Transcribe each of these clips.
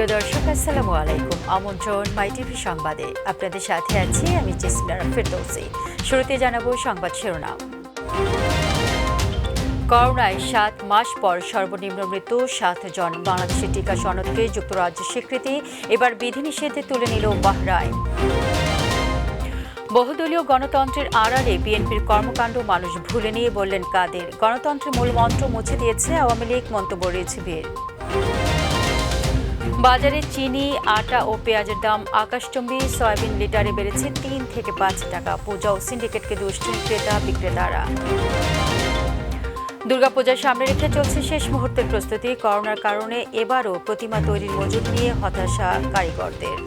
প্রিয় দর্শক, আসসালামু আলাইকুম। আমন্ত্রণ মাই টিভি সংবাদে। আপনাদের সাথে আছি আমি জেসমিনা ফেরদৌসি। শুরুতে জানাবো সংবাদ শিরোনাম। করোনায় 7 মাস পর সর্বনিম্ন মৃত্যু 7 জন। বাংলাদেশের টিকা সনদকে যুক্তরাজ্যের স্বীকৃতি, এবার বিধিনিষেধে তুলে নিল বাহরাইন। বহুদলীয় গণতন্ত্রের আড়ালে বিএনপির কর্মকাণ্ড মানুষ ভুলে নিয়ে বললেন কাদের। গণতন্ত্রের মূল মন্ত্র মুছে দিয়েছে আওয়ামী লীগ, মন্তব্য রিজভীর। বাজারে চিনি, আটা ও পেঁয়াজের দাম আকাশচুম্বী। সয়াবিন লিটারে বেড়েছে 3 থেকে 5 টাকা। পূজা ও সিন্ডিকেটকে দুষছেন ক্রেতা বিক্রেতারা। দুর্গাপূজার সামনে রেখে চলছে শেষ মুহূর্তের প্রস্তুতি। করোনার কারণে এবারও প্রতিমা তৈরির মজুত নিয়ে হতাশা কারিগরদের।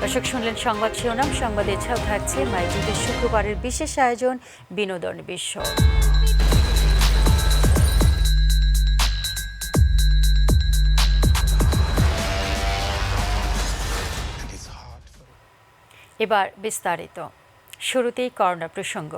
দর্শক, শুনলেন সংবাদ শিরোনাম। সংবাদে এছাড়াও থাকছে মাই টিভির শুক্রবারের বিশেষ আয়োজন বিনোদন বিশ্ব। এবার বিস্তারিত। শুরুতেই করোনা প্রসঙ্গ।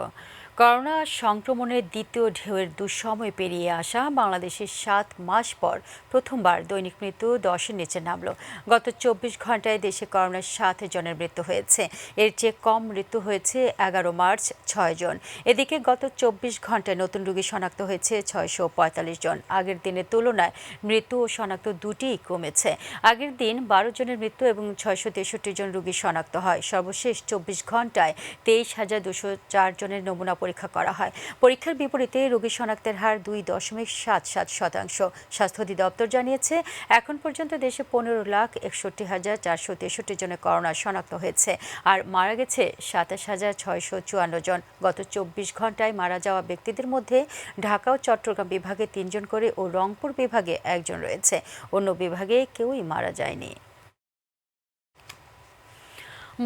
করোনা সংক্রমণের দ্বিতীয় ঢেউয়ের দুঃসময় পেরিয়ে আসা বাংলাদেশের 7 মাস পর প্রথমবার দৈনিক মৃত্যু 10-এর নিচে নামল। গত 24 ঘন্টায় দেশে করোনার 7 জনের মৃত্যু হয়েছে। এর চেয়ে কম মৃত্যু হয়েছে 11 মার্চ 6 জন। এদিকে গত 24 ঘন্টায় নতুন রোগী শনাক্ত হয়েছে 645 জন। আগের দিনের তুলনায় মৃত্যু ও শনাক্ত দুটিই কমেছে। আগের দিন 12 জনের মৃত্যু এবং 663 জন রোগী শনাক্ত হয়। সর্বশেষ 24 ঘন্টায় 23,204 জনের নমুনা পরীক্ষা করা হয়। পরীক্ষার বিপরীতে রোগী শনাক্তের হার 2.77%। স্বাস্থ্য অধিদপ্তর জানিয়েছে, এখন পর্যন্ত দেশে 15,61,463 জনের করোনা শনাক্ত হয়েছে, আর মারা গেছে 27,654 জন। গত 24 ঘন্টায় মারা যাওয়া ব্যক্তিদের মধ্যে ঢাকা ও চট্টগ্রাম বিভাগে 3 জন করে ও রংপুর বিভাগে 1 জন রয়েছে। অন্য বিভাগে কেউই মারা যায়নি।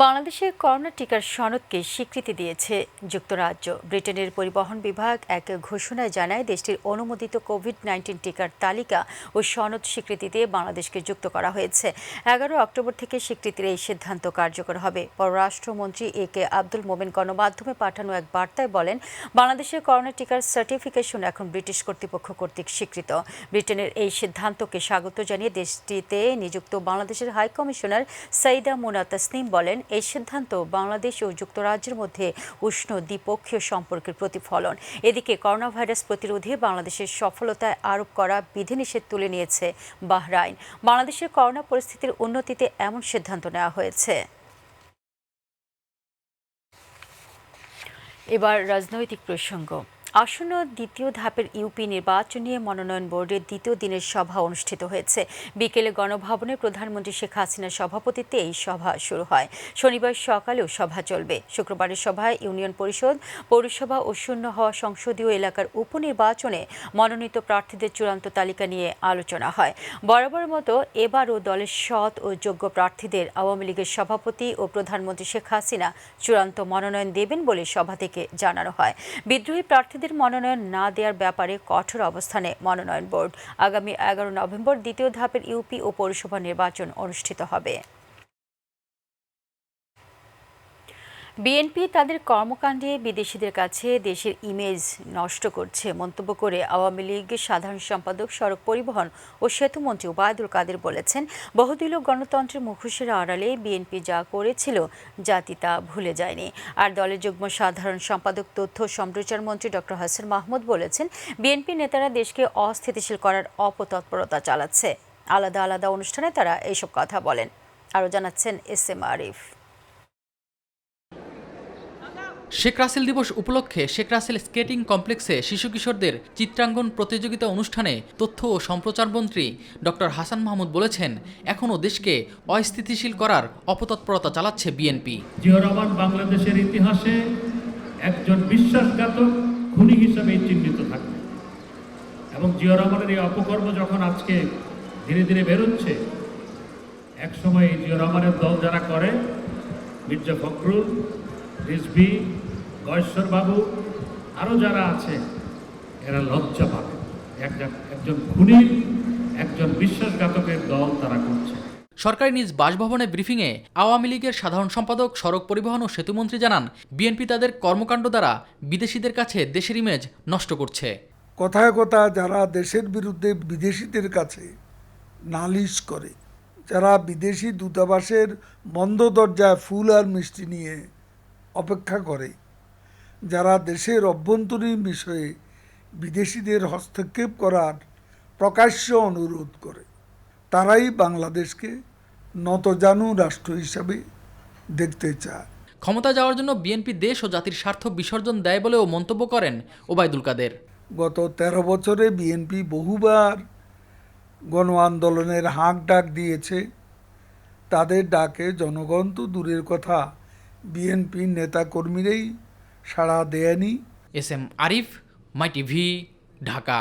বাংলাদেশে করোনা টিকার সনদকে স্বীকৃতি দিয়েছে যুক্তরাজ্য। ব্রিটেনের পরিবহন বিভাগ এক ঘোষণায় জানায়, দেশটির অনুমোদিত কোভিড-19 টিকার তালিকা ও সনদ স্বীকৃতি দিয়ে বাংলাদেশকে যুক্ত করা হয়েছে। 11 অক্টোবর থেকে স্বীকৃতির এই সিদ্ধান্ত কার্যকর হবে। পররাষ্ট্রমন্ত্রী এ.কে আব্দুল মোমেন গণমাধ্যমে পাঠানো এক বার্তায় বলেন, বাংলাদেশের করোনা টিকার সার্টিফিকেশন এখন ব্রিটিশ কর্তৃপক্ষ কর্তৃক স্বীকৃত। ব্রিটেনের এই সিদ্ধান্তকে স্বাগত জানিয়ে দেশটিতে নিযুক্ত বাংলাদেশের হাই কমিশনার সাইদা মুনা তাসনিম বলেন, এই সিদ্ধান্ত বাংলাদেশ ও যুক্তরাজ্যের মধ্যে উষ্ণ দ্বিপক্ষীয় সম্পর্কের প্রতিফলন। এদিকে করোনা ভাইরাস প্রতিরোধে বাংলাদেশের সফলতায় আরোপ করা বিধিনিষেধ তুলে নিয়েছে বাহরাইন। বাংলাদেশের করোনা পরিস্থিতির উন্নতিতে এমন সিদ্ধান্ত নেওয়া হয়েছে। এবার রাজনৈতিক প্রসঙ্গ। আসন্ন দ্বিতীয় ধাপের ইউপি নির্বাচন নিয়ে মনোনয়ন বোর্ডের দ্বিতীয় দিনের সভা অনুষ্ঠিত হয়েছে। বিকেলে গণভবনে প্রধানমন্ত্রী শেখ হাসিনার সভাপতিত্বে এই সভা শুরু হয়। শনিবার সকালেও সভা চলবে। শুক্রবারের সভায় ইউনিয়ন পরিষদ, পৌরসভা ও শূন্য হওয়া সংসদীয় এলাকার উপনির্বাচনে মনোনীত প্রার্থীদের চূড়ান্ত তালিকা নিয়ে আলোচনা হয়। বরাবর মতো এবারও দলের সৎ ও যোগ্য প্রার্থীদের আওয়ামী লীগের সভাপতি ও প্রধানমন্ত্রী শেখ হাসিনা চূড়ান্ত মনোনয়ন দেবেন বলে সভা থেকে জানানো হয়। বিদ্রোহী প্রার্থীদের মনোনয়ন না দেওয়ার ব্যাপারে কঠোর অবস্থানে মনোনয়ন বোর্ড। আগামী 11 নভেম্বর দ্বিতীয় ধাপের ইউপি ও পৌরসভা নির্বাচন অনুষ্ঠিত হবে। বিএনপি তাদের কর্মকাণ্ডে বিদেশিদের কাছে দেশের ইমেজ নষ্ট করছে মন্তব্য করে আওয়ামী লীগ সাধারণ সম্পাদক, সড়ক পরিবহন ও সেতুমন্ত্রী ওবায়দুল কাদের বলেছেন, বহুদলীয় গণতন্ত্রের মুখোশের আড়ালে বিএনপি যা করেছিল জাতি তা ভুলে যায়নি। আর দলের যুগ্ম সাধারণ সম্পাদক, তথ্য সম্প্রচার মন্ত্রী ডক্টর হাসান মাহমুদ বলেছেন, বিএনপি নেতারা দেশকে অস্থিতিশীল করার অপতৎপরতা চালাচ্ছে। আলাদা আলাদা অনুষ্ঠানে তারা এইসব কথা বলেন। আরও জানাচ্ছেন এস.এম. আরিফ। শেখ রাসেল দিবস উপলক্ষে শেখ রাসেল স্কেটিং কমপ্লেক্সে শিশু কিশোরদের চিত্রাঙ্কন প্রতিযোগিতা অনুষ্ঠানে তথ্য ও সম্প্রচার মন্ত্রী ডক্টর হাসান মাহমুদ বলেছেন, এখনও দেশকে অস্থিতিশীল করার অপতৎপরতা চালাচ্ছে বিএনপি। জিয়া রহমান বাংলাদেশের ইতিহাসে একজন বিশ্বাসঘাতক খুনি হিসেবে চিহ্নিত থাকবে এবং জিয়া রহমানের এই অপকর্ম যখন আজকে ধীরে ধীরে বেরোচ্ছে, একসময় জিয়া রহমানের দল যারা করে, মির্জা ফখরুল, রিজভী, গয়েশ্বর বাবু, আরও যারা আছে, এরা লজ্জা পাবে। একজন খুনির, একজন বিশ্বাসঘাতকের দল তারা করছে। সরকারি নিজ বাসভবনে ব্রিফিংয়ে আওয়ামী লীগের সাধারণ সম্পাদক, সড়ক পরিবহন ও সেতুমন্ত্রী জানান, বিএনপি তাদের কর্মকাণ্ড দ্বারা বিদেশিদের কাছে দেশের ইমেজ নষ্ট করছে। কথায় কথায় যারা দেশের বিরুদ্ধে বিদেশিদের কাছে নালিশ করে, যারা বিদেশি দূতাবাসের বন্ধ দরজায় ফুল আর মিষ্টি নিয়ে অপেক্ষা করে, যারা দেশের অভ্যন্তরীণ বিষয়ে বিদেশিদের হস্তক্ষেপ করার প্রকাশ্য অনুরোধ করে, তারাই বাংলাদেশকে নতজানু রাষ্ট্র হিসাবে দেখতে চায়। ক্ষমতা যাওয়ার জন্য বিএনপি দেশ ও জাতির স্বার্থ বিসর্জন দেয় বলেও মন্তব্য করেন ওবায়দুল কাদের। গত 13 বছরে বিএনপি বহুবার গণ আন্দোলনের হাঁক ডাক দিয়েছে। তাদের ডাকে জনগণ তো দূরের কথা, বিএনপির নেতাকর্মীরাই সাড়া দেয়নি। SM আরিফ, মাই টিভি, ঢাকা।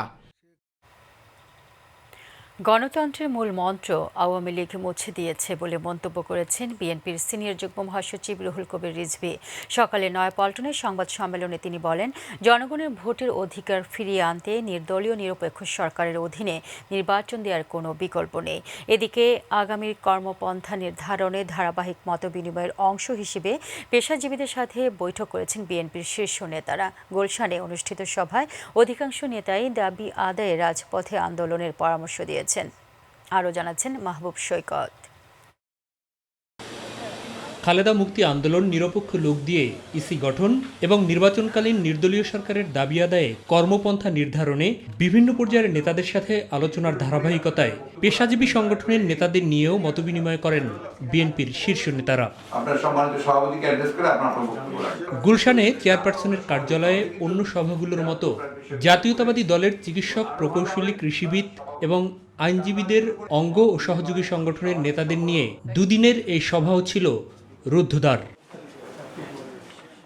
গণতন্ত্রের মূল মন্ত্র আওয়ামী লীগ মুছে দিয়েছে বলে মন্তব্য করেছেন বিএনপির সিনিয়র যুগ্ম মহাসচিব রুহুল কবির রিজভী। সকালে নয়াপল্টনের সংবাদ সম্মেলনে তিনি বলেন, জনগণের ভোটের অধিকার ফিরিয়ে আনতে নির্দলীয় নিরপেক্ষ সরকারের অধীনে নির্বাচন দেওয়ার কোনো বিকল্প নেই। এদিকে আগামীর কর্মপন্থা নির্ধারণে ধারাবাহিক মতবিনিময়ের অংশ হিসেবে পেশাজীবীদের সাথে বৈঠক করেছেন বিএনপির শীর্ষ নেতারা। গুলশানে অনুষ্ঠিত সভায় অধিকাংশ নেতাই দাবি আদায়ে রাজপথে আন্দোলনের পরামর্শ দিয়েছেন। আরও জানাচ্ছেন মাহবুব সৈকত। খালেদা মুক্তি আন্দোলন, নিরপেক্ষ লোক দিয়ে ইসি গঠন এবং নির্বাচনকালীন নির্দলীয় সরকারের দাবি আদায়ে কর্মপন্থা নির্ধারণে বিভিন্ন পর্যায়ের নেতাদের সাথে আলোচনার ধারাবাহিকতায় পেশাজীবী সংগঠনের নেতাদের নিয়েও মতবিনিময় করেন বিএনপির শীর্ষ নেতারা। গুলশানে চেয়ারপারসনের কার্যালয়ে অন্য সভাগুলোর মতো জাতীয়তাবাদী দলের চিকিৎসক, প্রকৌশলী, কৃষিবিদ এবং আইনজীবীদের অঙ্গ ও সহযোগী সংগঠনের নেতাদের নিয়ে দুদিনের এই সভাও ছিল রুদ্ধদ্বার।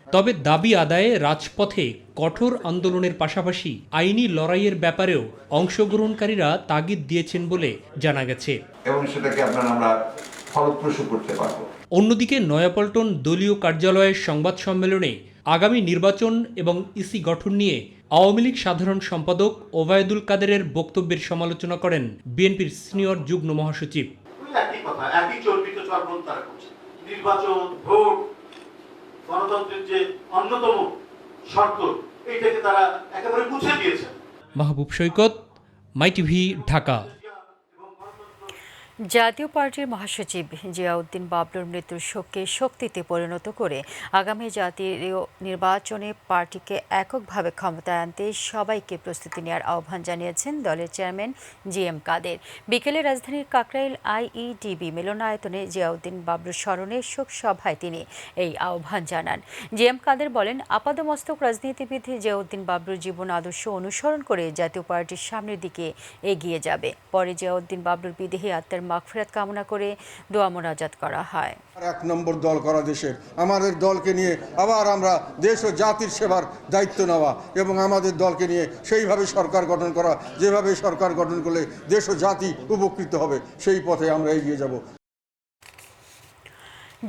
তবে দাবি আদায়ে রাজপথে কঠোর আন্দোলনের পাশাপাশি আইনি লড়াইয়ের ব্যাপারেও অংশগ্রহণকারীরা তাগিদ দিয়েছেন বলে জানা গেছে এবং সেটাকে আমরা ফলপ্রসূ করতে পারব। অন্যদিকে নয়াপল্টন দলীয় কার্যালয়ের সংবাদ সম্মেলনে আগামী নির্বাচন এবং ইসি গঠন নিয়ে আওয়ামী লীগ সাধারণ সম্পাদক ওবায়দুল কাদেরের বক্তব্যের সমালোচনা করেন বিএনপির সিনিয়র যুগ্ম মহাসচিব। একই কথা, একই চর্বিত চর্বণ তারা করছে। নির্বাচন, ভোট, গণতন্ত্রের যে অন্যতম শর্ত, এইটাকে তারা একেবারে মুছে দিয়েছে। মাহবুব সৈকত, মাই টিভি, ঢাকা। জাতীয় পার্টির মহাসচিব জিয়াউদ্দিন বাবলুর মৃত্যুর শোককে শক্তিতে পরিণত করে আগামী জাতীয় নির্বাচনে পার্টিকে এককভাবে ক্ষমতায় আনতে সবাইকে প্রস্তুতি নেওয়ার আহ্বান জানিয়েছেন দলের চেয়ারম্যান GM কাদের। বিকেলে রাজধানীর কাকরাইল IEDB মিলনায়তনে জিয়াউদ্দিন বাবলুর স্মরণে শোক সভায় তিনি এই আহ্বান জানান। GM কাদের বলেন, আপাদমস্তক রাজনীতিবিদ জিয়াউদ্দিন বাবলুর জীবন আদর্শ অনুসরণ করে জাতীয় পার্টির সামনের দিকে এগিয়ে যাবে। পরে জিয়াউদ্দিন বাবলুর বিদেহী আত্মার মাগফিরাত কামনা করে দোয়া মোনাজাত করা হয়। এক নম্বর দল করা দেশের, আমাদের দলকে নিয়ে আবার আমরা দেশ ও জাতির সেবার দায়িত্ব নেওয়া এবং আমাদের দলকে নিয়ে সেইভাবে সরকার গঠন করা, যেভাবে সরকার গঠন করলে দেশ ও জাতি উপকৃত হবে, সেই পথে আমরা এগিয়ে যাব।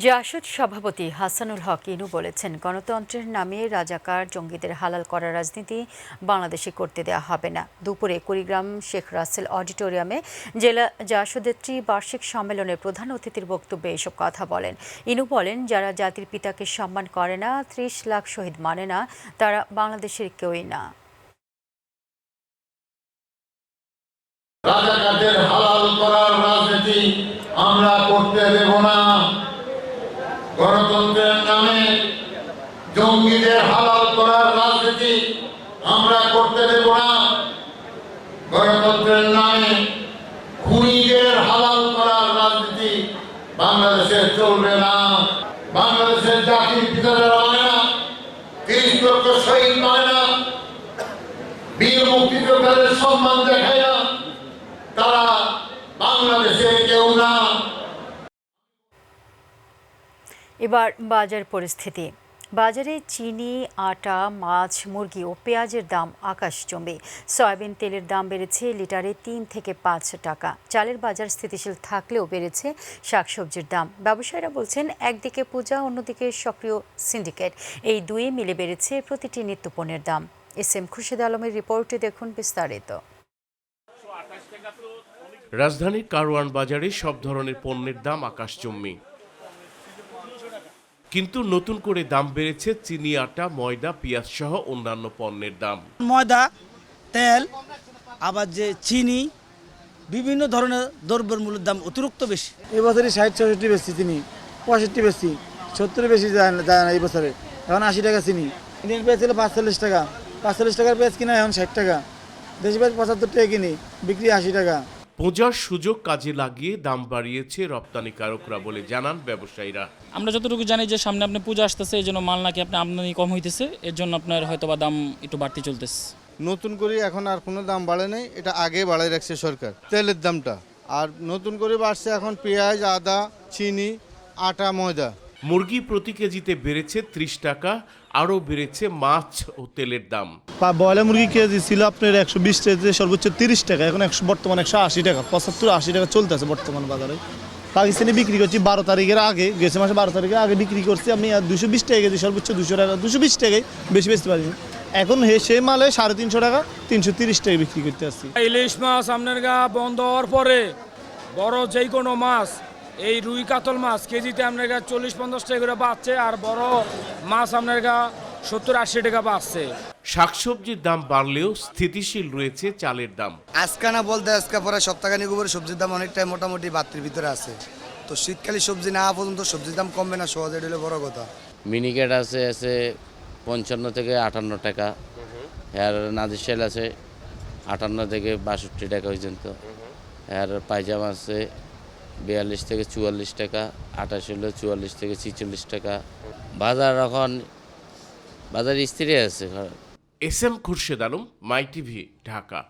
জাসদ সভাপতি হাসানুল হক ইনু বলেছেন, গণতন্ত্রের নামে রাজাকার জঙ্গিদের হালাল করার রাজনীতি বাংলাদেশে করতে দেওয়া হবে না। দুপুরে কুড়িগ্রাম শেখ রাসেল অডিটোরিয়ামে জেলা জাসদের ত্রিবার্ষিক সম্মেলনের প্রধান অতিথির বক্তব্যে এসব কথা বলেন। ইনু বলেন, যারা জাতির পিতাকে সম্মান করে না, 30 লাখ শহীদ মানে না, তারা বাংলাদেশের কেউই না। রাজাকারদের হালাল করার রাজনীতি আমরা করতে দেব না। গণতন্ত্রের নামে জঙ্গিদের হালাল করার রাজনীতি আমরা করতে দেব না। গণতন্ত্রের নামে খুনিদের হালাল করার রাজনীতি বাংলাদেশে চলবে না। বাংলাদেশের জাতির পিতারা মানে না, 30 লক্ষ শহীদ মানে না, বীর মুক্তিযোদ্ধাদের সম্মান দেখায় না, তারা বাংলাদেশের কেউ না। এবার বাজার পরিস্থিতি। বাজারে চিনি, আটা, মাছ, মুরগি ও পেঁয়াজের দাম আকাশচুম্বী। সয়াবিন তেলের দাম বেড়েছে লিটারে 3 থেকে 5 টাকা। চালের বাজার স্থিতিশীল থাকলেও বেড়েছে শাকসবজির দাম। ব্যবসায়ীরা বলছেন, একদিকে পূজা, অন্যদিকে সক্রিয় সিন্ডিকেট, এই দুই মিলে বেড়েছে প্রতিটি নিত্যপণ্যের দাম। SM খুরশিদ আলমের রিপোর্টে দেখুন বিস্তারিত। রাজধানীর কারওয়ান বাজারে সব ধরনের পণ্যের দাম আকাশচুম্বী, কিন্তু নতুন করে দাম বেড়েছে চিনি, আটা, ময়দা, পেঁয়াজ সহ অন্যান্য পণ্যের দাম। ময়দা তেল, আবার যে চিনি, বিভিন্ন ধরনের দ্রব্যের মূল্যের দাম অতিরিক্ত বেশি। এবছরই 60-65 বেশি চিনি, 65 বেশি, 70 বেশি যায় না এই বছরে। এখন 80 টাকা চিনি, ইন্ডিয়ান পেঁয়াজ ছিল 45 টাকা, 45 টাকার পেঁয়াজ কিনা এখন 60 টাকা, দেশি পেঁয়াজ 75 টাকা কিনি, বিক্রি 80 টাকা। পূজার সুযোগ কাজে লাগিয়ে দাম বাড়িয়েছে রপ্তানিকারকরা বলে জানান ব্যবসায়ীরা। আমরা যতটুকু জানি যে সামনে আপনি পূজা আসতেছে, এই জন্য মাল নাকি আপনার আমদানি কম হইতেছে, এর জন্য আপনার হয়তো বা দাম একটু বাড়তি চলতেছে। নতুন করে এখন আর কোনো দাম বাড়ে নাই, এটা আগে বাড়ায় রাখছে সরকার তেলের দামটা, আর নতুন করে বাড়ছে এখন পেঁয়াজ, আদা, চিনি, আটা, ময়দা। মুরগি প্রতি কেজিতে বেড়েছে 30 টাকা, আরও বেড়েছে মাছ ও তেলের দাম। ব্রয়লার মুরগি কেজি ছিল আপনার 120 টাকা, সর্বোচ্চ 30 টাকা, এখন বর্তমানে 180 টাকা, 75-80 টাকা চলতেছে বর্তমান বাজারে। পাকিস্তানি বিক্রি করছি 12 তারিখের আগে, গেছে মাসে 12 তারিখের আগে বিক্রি করছি আমি 220 টাকা কেজি, সর্বোচ্চ 200 টাকা, 220 টাকায় বেশি বেচতে পারিনি। এখন সে মালে 350 টাকা, 330 টাকা বিক্রি করতে আসছি। ইলিশ মাছ আপনার বন্ধ হওয়ার পরে বড় যে কোনো মাছ, এই রুই কাতল মাছ কেজিতে আপনার 40-50 টাকা করে বাড়ছে, আর বড় মাছ আপনার 70-80 টাকা বাড়ছে। শাকসবজির দাম বাড়লেও স্থিতিশীল রয়েছে চালের দাম। আজকে না বলতে আজকে পরে সপ্তাহখানিক উপরে সবজির দাম অনেকটাই মোটামুটি বাড়তির ভিতরে আছে। তো শীতকালে সবজি না পর্যন্ত সবজির দাম কমবে না, সহজে এটা হলো বড় কথা। মিনিকেট আছে 55 থেকে 58 টাকা, আর নাদির আছে 58 থেকে 62 টাকা পর্যন্ত, আর পায়জামা আছে 42 থেকে 44 টাকা, 28 হলো 44 থেকে 46 টাকা। বাজার এখন বাজার স্থির আছে। SM খুরশেদ আলম, মাই টিভি, ঢাকা।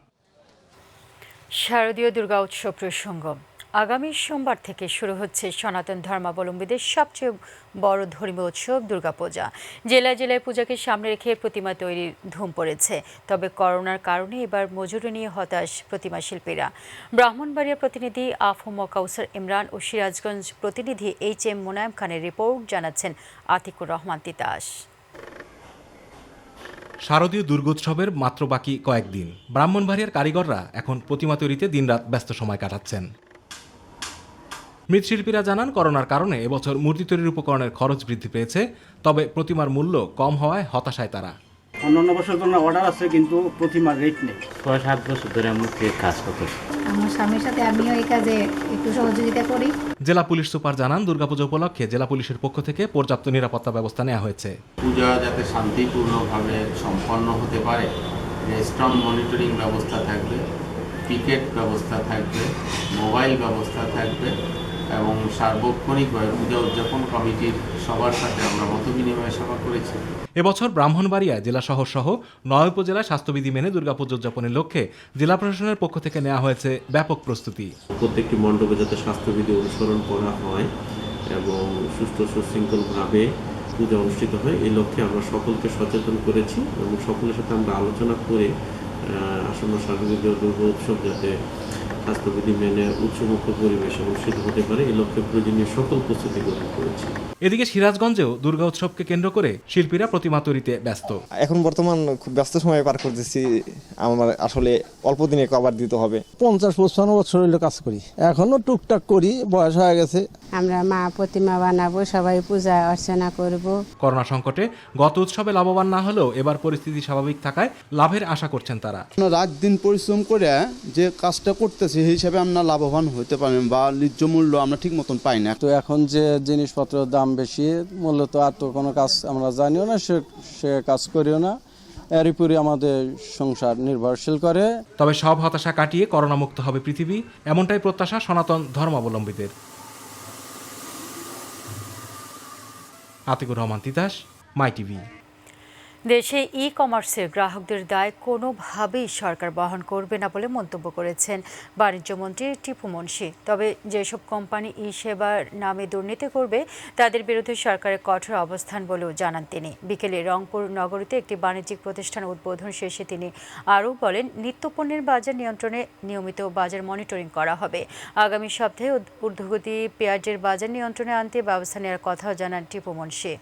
শারদীয় দুর্গা উৎসব প্রসঙ্গ। আগামী সোমবার থেকে শুরু হচ্ছে সনাতন ধর্মাবলম্বীদের সবচেয়ে বড় ধর্মীয় উৎসব দুর্গাপূজা। জেলায় জেলায় পূজাকে সামনে রেখে প্রতিমা তৈরির ধুম পড়েছে। তবে করোনার কারণে এবার মজুরি নিয়ে হতাশ প্রতিমা শিল্পীরা। ব্রাহ্মণবাড়িয়ার প্রতিনিধি আফম কাউসার ইমরান ও সিরাজগঞ্জ প্রতিনিধি HM মোনায়েম খানের রিপোর্ট, জানাচ্ছেন আতিকুর রহমান তিতাস। শারদীয় দুর্গোৎসবের মাত্র বাকি কয়েকদিন। ব্রাহ্মণবাড়িয়ার কারিগররা এখন প্রতিমা তৈরিতে দিনরাত ব্যস্ত সময় কাটাচ্ছেন। মৃৎশিল্পীরা জানান, করোনার কারণে এবছর মূর্তি তৈরির উপকরণের খরচ বৃদ্ধি পেয়েছে, তবে প্রতিমার মূল্য কম হওয়ায় হতাশায় তারা। অন্যান্য বছর জন্য অর্ডার আছে, কিন্তু প্রতিমার রেট নেই। 6-7 বছর ধরে মূর্তি কাজ করতেছে। আমার স্বামীর সাথে আমিও এই কাজে একটু সহযোগিতা করি। জেলা পুলিশ সুপার জানান, দুর্গাপূজা উপলক্ষে জেলা পুলিশের পক্ষ থেকে পর্যাপ্ত নিরাপত্তা ব্যবস্থা নেওয়া হয়েছে। পূজা যাতে শান্তিপূর্ণভাবে সম্পন্ন হতে পারে, স্ট্রং মনিটরিং ব্যবস্থা থাকবে, পিকেট ব্যবস্থা থাকবে, মোবাইল ব্যবস্থা থাকবে, এবং সার্বক্ষণিকভাবে পূজা উদযাপন কমিটির সবার সাথে আমরা মত বিনিময় সভা করেছি। এবছর ব্রাহ্মণবাড়িয়া জেলা শহর সহ 9 উপজেলায় স্বাস্থ্যবিধি মেনে দুর্গাপুজো উদযাপনের লক্ষ্যে জেলা প্রশাসনের পক্ষ থেকে নেওয়া হয়েছে ব্যাপক প্রস্তুতি। প্রত্যেকটি মণ্ডপে যাতে স্বাস্থ্যবিধি অনুসরণ করা হয় এবং সুষ্ঠু সুশৃঙ্খলভাবে পূজা অনুষ্ঠিত হয়, এই লক্ষ্যে আমরা সকলকে সচেতন করেছি এবং সকলের সাথে আমরা আলোচনা করে আসন্ন শারদীয় দুর্গা উৎসব যাতে স্বাস্থ্যবিধি মেনে উৎসবমুক্ত পরিবেশে অনুষ্ঠিত হতে পারে, এই লক্ষ্যে প্রয়োজনীয় সকল প্রস্তুতি গ্রহণ করেছি। এদিকে সিরাজগঞ্জেও দুর্গা উৎসবকে কেন্দ্র করে শিল্পীরা প্রতিমা তৈরিতে ব্যস্ত। এখন বর্তমান খুব ব্যস্ত সময় পার করতেছি, আমার আসলে অল্প দিনে কভার দিতে হবে। 50-55 বছর হইলো কাজ করি, এখনো টুকটাক করি, বয়স হয়ে গেছে। আমরা মা প্রতিমা বানাবো, সবাই পূজা অর্চনা করব। করোনা সংকটে গত উৎসবে লাভবান না হলেও এবার পরিস্থিতি স্বাভাবিক থাকায় লাভের আশা করছেন তারা। রাত দিন পরিশ্রম করে যে কাজটা করতেছে সেই হিসাবে আমরা লাভবান হতে পারি বা ন্যায্য মূল্য আমরা ঠিক মতন পাই না। তো এখন যে জিনিসপত্রের দাম বেশি, মূলত আর তো কোনো কাজ আমরা জানিও না, সে কাজ করিও না, এর উপরে আমাদের সংসার নির্ভরশীল করে। তবে সব হতাশা কাটিয়ে করোনা মুক্ত হবে পৃথিবী, এমনটাই প্রত্যাশা সনাতন ধর্মাবলম্বীদের। আতিকুর রহমান তিতাস, মাই টিভি। দেশে ই-কমার্সের গ্রাহকদের দায় কোনোভাবেই সরকার বহন করবে না বলে মন্তব্য করেছেন বাণিজ্যমন্ত্রী টিপু মুনশি। তবে যেসব কোম্পানি ই-সেবার নামে দুর্নীতি করবে তাদের বিরুদ্ধে সরকারের কঠোর অবস্থান বলেও জানান তিনি। বিকেলে রংপুর নগরীতে একটি বাণিজ্যিক প্রতিষ্ঠান উদ্বোধন শেষে তিনি আরও বলেন, নিত্যপণ্যের বাজার নিয়ন্ত্রণে নিয়মিত বাজার মনিটরিং করা হবে। আগামী সপ্তাহে ঊর্ধ্বগতি পেঁয়াজের বাজার নিয়ন্ত্রণে আনতে ব্যবস্থা নেওয়ার কথাও জানান টিপু মুনশি।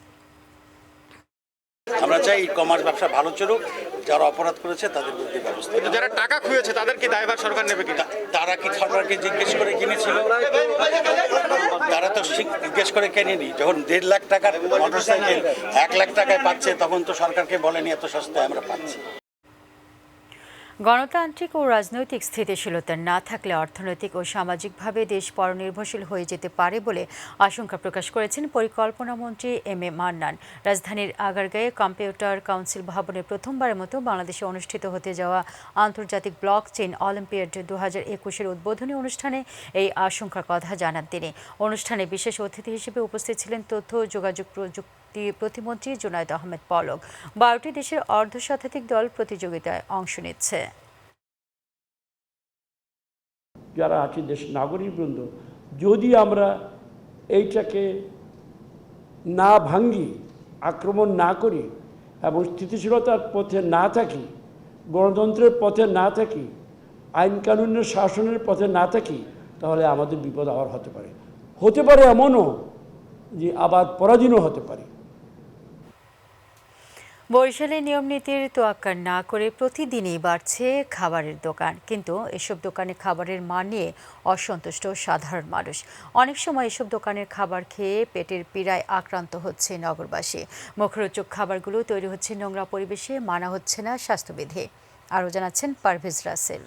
আমরা চাই ই কমার্স ব্যবসা ভালো চলুক, যারা অপরাধ করেছে তাদের বিরুদ্ধে ব্যবস্থা। যারা টাকা খুঁজেছে তাদের কি দায়ভার সরকার নেবে কিনা? তারা কি সরকারকে জিজ্ঞেস করে কিনেছিল? তারা তো জিজ্ঞেস করে কেনেনি। যখন 1.5 লাখ টাকার মোটরসাইকেল 1 লাখ টাকায় পাচ্ছে, তখন তো সরকারকে বলেনি এত সস্তায় আমরা পাচ্ছি। গণতান্ত্রিক ও রাজনৈতিক স্থিতিশীলতা না থাকলে অর্থনৈতিক ও সামাজিকভাবে দেশ পরনির্ভরশীল হয়ে যেতে পারে বলে আশঙ্কা প্রকাশ করেছেন পরিকল্পনা মন্ত্রী এম এ মান্নান। রাজধানীর আগারগাঁয়ে কম্পিউটার কাউন্সিল ভবনে প্রথমবারের মতো বাংলাদেশে অনুষ্ঠিত হতে যাওয়া আন্তর্জাতিক ব্লক চেইন অলিম্পিয়াড 2021-এর উদ্বোধনী অনুষ্ঠানে এই আশঙ্কার কথা জানান তিনি। অনুষ্ঠানে বিশেষ অতিথি হিসেবে উপস্থিত ছিলেন তথ্য ও যোগাযোগ প্রতিমন্ত্রী জুনায়েদ আহমেদ পলক। 12টি দেশের অর্ধশতাধিক দল প্রতিযোগিতায় অংশ নিচ্ছে। যারা আছে দেশ নাগরিকবৃন্দ, যদি আমরা এইটাকে না ভাঙি, আক্রমণ না করি এবং স্থিতিশীলতার পথে না থাকি, গণতন্ত্রের পথে না থাকি, আইন কানুনের শাসনের পথে না থাকি, তাহলে আমাদের বিপদ আবার হতে পারে এমনও যে আবার পরাধীনও হতে পারে। বরিশালে নিয়মনীতির তোয়াক্কা না করে প্রতিদিনই বাড়ছে খাবারের দোকান, কিন্তু এসব দোকানে খাবারের মান নিয়ে অসন্তুষ্ট সাধারণ মানুষ। অনেক সময় এসব দোকানের খাবার খেয়ে পেটের পীড়ায় আক্রান্ত হচ্ছে নগরবাসী। মুখরোচক খাবারগুলো তৈরি হচ্ছে নোংরা পরিবেশে, মানা হচ্ছে না স্বাস্থ্যবিধি। আরও জানাচ্ছেন পারভেজ রাসেল।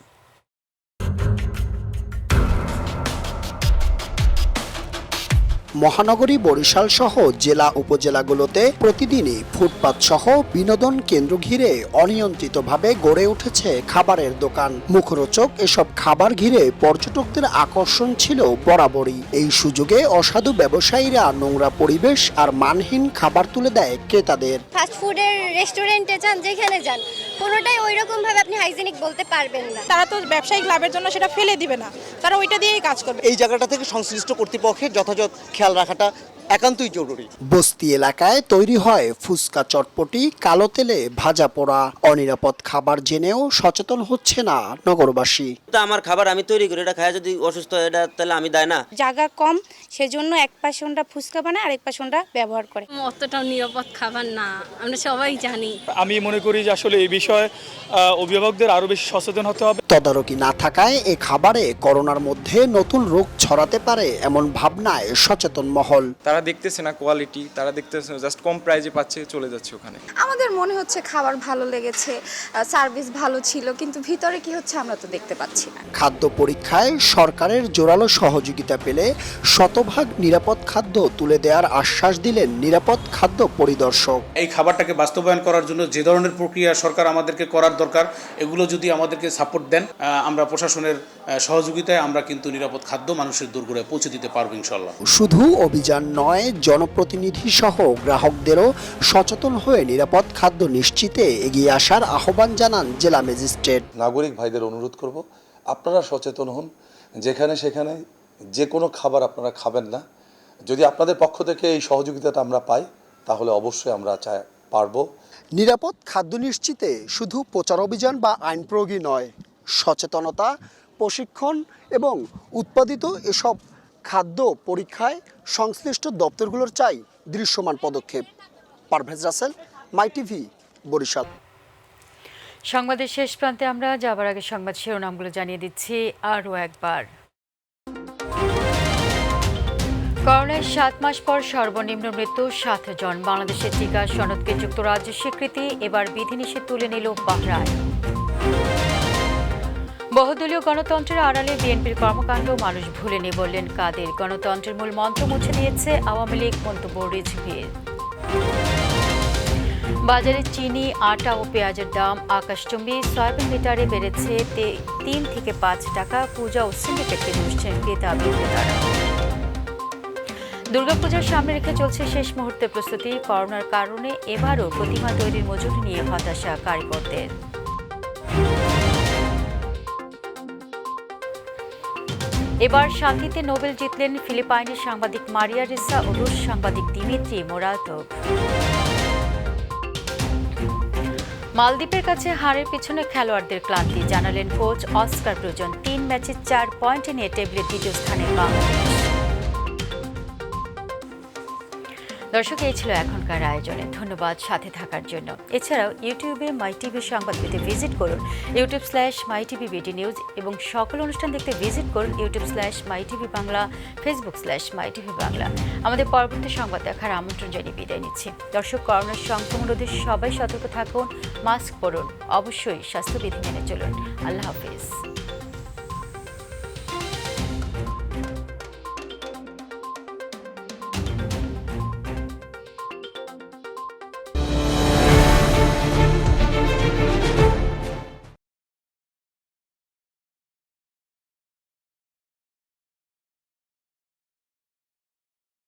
মহানগরী বরিশাল সহ জেলা উপজেলাগুলোতে প্রতিদিনই ফুটপাত সহ বিনোদন কেন্দ্র ঘিরে অনিয়ন্ত্রিতভাবে গড়ে উঠেছে খাবারের দোকান। মুখরোচক এসব খাবার ঘিরে পর্যটকদের আকর্ষণ ছিল বরাবরই। এই সুযোগে অসাধু ব্যবসায়ীরা নোংরা পরিবেশ আর মানহীন খাবার তুলে দেয় ক্রেতাদের। ফাস্ট ফুডের রেস্টুরেন্টে যান, যেখানে যান, কোনোটাই ওই রকম ভাবে আপনি হাইজিনিক বলতে পারবেন না। তারা তো ব্যবসায়িক লাভের জন্য সেটা ফেলে দিবে না, তারা ওইটা দিয়েই কাজ করবে। এই জায়গাটা থেকে সংশ্লিষ্ট কর্তৃপক্ষের যথাযথ খেয়াল রাখাটা একান্তই জরুরি। বস্তি এলাকায় তৈরি হয় ফুচকা, চটপটি, কালো তেলে ভাজা পোড়া। অনিরাপদ খাবার জেনেও সচেতন হচ্ছে না নগরবাসী। আমার খাবার আমি তৈরি করি, এটা খায় যদি অসুস্থ হয় এটা তাহলে আমি দেয় না। জায়গা কম, সেজন্য এক পাশে ওরা ফুচকা বানায় আর এক পাশে ওরা ব্যবহার করে। অতটাও নিরাপদ খাবার না, আমরা সবাই জানি। আমি মনে করি যে আসলে এই বিষয়ে অভিভাবকদের আরো বেশি সচেতন হতে হবে। তদারকি না থাকায় এ খাবারে করোনার মধ্যে নতুন রোগ ছড়াতে পারে এমন ভাবনায় সচেতন মহল। তারা দেখতেছে না কোয়ালিটি, তারা দেখতেছে জাস্ট কম প্রাইজে পাচ্ছে, চলে যাচ্ছে ওখানে। আমাদের মনে হচ্ছে খাবার ভালো লেগেছে, সার্ভিস ভালো ছিল, কিন্তু ভিতরে কি হচ্ছে আমরা তো দেখতে পাচ্ছি না। খাদ্য পরীক্ষায় সরকারের জোরালো সহযোগিতা পেলে শতভাগ নিরাপদ খাদ্য তুলে দেওয়ার আশ্বাস দিলেন নিরাপদ খাদ্য পরিদর্শক। এই খাবারটাকে বাস্তবায়ন করার জন্য যে ধরনের প্রক্রিয়া সরকার আমাদেরকে করার দরকার, এগুলো যদি আমাদেরকে সাপোর্ট দেন, আমরা প্রশাসনের সহযোগিতায় আমরা কিন্তু নিরাপদ খাদ্য মানুষের দোরগোড়ায় পৌঁছে দিতে পারবো ইনশাআল্লাহ। শুধু অভিযান নয়, জনপ্রতিনিধি সহ গ্রাহকদেরও সচেতন হয়ে নিরাপদ খাদ্য নিশ্চিতে এগিয়ে আসার আহ্বান জানান জেলা ম্যাজিস্ট্রেট। নাগরিক ভাইদের অনুরোধ করব, আপনারা সচেতন হন, যেখানে সেখানে যে কোনো খাবার আপনারা খাবেন না। যদি আপনাদের পক্ষ থেকে এই সহযোগিতাটা আমরা পাই, তাহলে অবশ্যই আমরা পারবো। নিরাপদ খাদ্য নিশ্চিতে শুধু প্রচার অভিযান বা আইন প্রয়োগই নয়, সচেতনতা, প্রশিক্ষণ এবং উৎপাদিত এসব খাদ্য পরীক্ষায় সংশ্লিষ্ট দপ্তরগুলোর চাই দৃশ্যমান পদক্ষেপ। পারভেজ রাসেল, মাই টিভি, বরিশাল। সংবাদের শেষ প্রান্তে আমরা যাবার আগে সংবাদ শিরোনামগুলো জানিয়ে দিচ্ছি আরও একবার। করোনায় 7 মাস পর সর্বনিম্ন মৃত্যু 7 জন। বাংলাদেশের টিকা সনদকে যুক্তরাজ্যের স্বীকৃতি, এবার বিধিনিষেধ তুলে নিল বাহরাইন। বহুদলীয় গণতন্ত্রের আড়ালে বিএনপির কর্মকাণ্ড মানুষ ভুলেনি বললেন কাদের। গণতন্ত্রের মূল মন্ত্র মুছে দিয়েছে আওয়ামী লীগ, মন্তব্য রিজভীর। বাজারে চিনি, আটা ও পেঁয়াজের দাম আকাশচুম্বী। সয়াবিন লিটারে বেড়েছে 3 থেকে 5 টাকা। পূজা ও সিন্ডিকেটকে দুষছেন ক্রেতা বিক্রেতারা। দুর্গাপূজার সামনে রেখে চলছে শেষ মুহূর্তের প্রস্তুতি। করোনার কারণে এবারও প্রতিমা তৈরির মজুরি নিয়ে হতাশা কারিগরদের। এবার শান্তিতে নোবেল জিতলেন ফিলিপাইনের সাংবাদিক মারিয়া রেসা ও রুশ সাংবাদিক দিমিত্রি মোরাতভ। মালদ্বীপের কাছে হারের পিছনে খেলোয়াড়দের ক্লান্তি, জানালেন কোচ অস্কার ব্রুজন। 3 ম্যাচে 4 পয়েন্ট নিয়ে টেবিলে দ্বিতীয় স্থানে বাংলাদেশ। দর্শক, এই ছিল এখনকার আয়োজনে। ধন্যবাদ সাথে থাকার জন্য। এছাড়াও ইউটিউবে মাই টিভি সংবাদ পেতে ভিজিট করুন youtube/mytvbd নিউজ এবং সকল অনুষ্ঠান দেখতে ভিজিট করুন youtube/mytv বাংলা, facebook/mytv বাংলা। আমাদের পরবর্তী সংবাদ দেখার আমন্ত্রণ জানিয়ে বিদায় নিচ্ছি। দর্শক, করোনার সংক্রমণ রোধে সবাই সতর্ক থাকুন, মাস্ক পরুন, অবশ্যই স্বাস্থ্যবিধি মেনে চলুন। আল্লাহ হাফিজ।